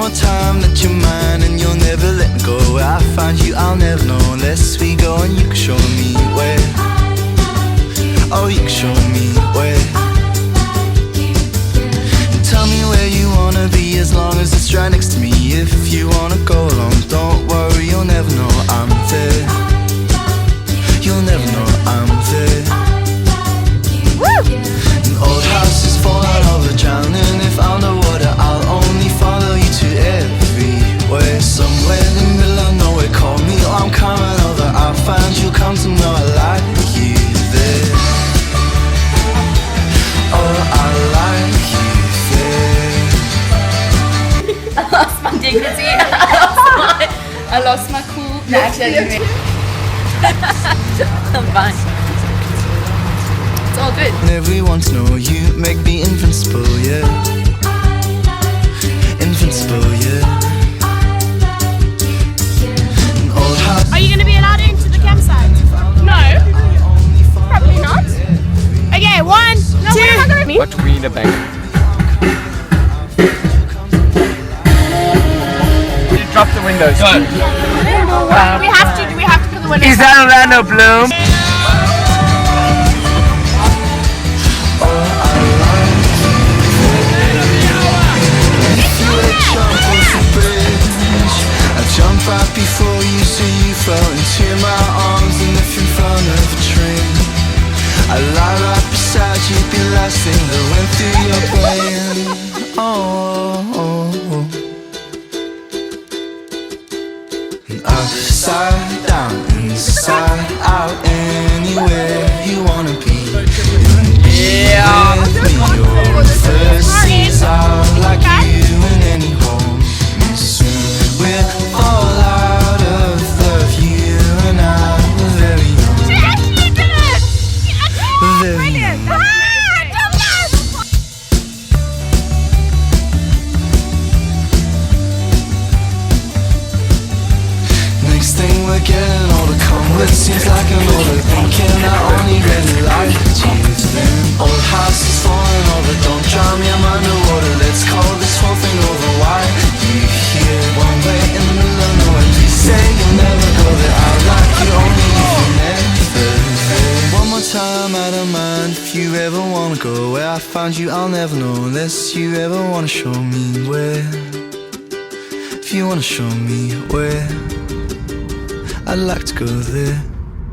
more time that you're mine and you'll never let me go. Where I find you, I'll never know unless we go and you can show me where. Oh, you can show me where. Tell me where you wanna be as long as it's right next to me. If you wanna go along, don't worry, you'll never know I'm there. You'll never know I'm there. An old house is falling over, drowning. If underwater, I'll only follow you to everywhere. Somewhere in the middle of nowhere, call me, oh, I'm coming over. I'll find you, come to know I like you there. Oh, I like you there. I lost my dignity. I lost my cool. No, actually, I didn't. I'm fine. It's all good. Everyone to know you make me invincible, yeah. Invincible, yeah. An old house. Are you going to be allowed into the campsite? No. Probably not. Okay, 1, 2. What we in the bank? You drop the windows. Go. Do we have to put the windows? Is that Orlando Bloom? Jump right before you so you fell into my arms. And if in front of a train, I lie right beside you, be the last thing that went through your brain. Oh, upside down, inside out, anywhere you wanna be. Yeah. With me, your first seas out like you in any home. Soon we'll fall out of love, you and I, we're very young. She actually did it! She actually Very brilliant! young. Next thing we're getting older, come with seems like an older thinking I only really liked you then. Old house is falling over, don't drown me, I'm underwater. Let's call this whole thing over. Why you here? One way in the middle of nowhere. Please say you'll never go there. I like you only if you never there. One more time out of mind. If you ever wanna go where I find you, I'll never know unless you ever wanna show me where. If you wanna show me where, I'd like to go there.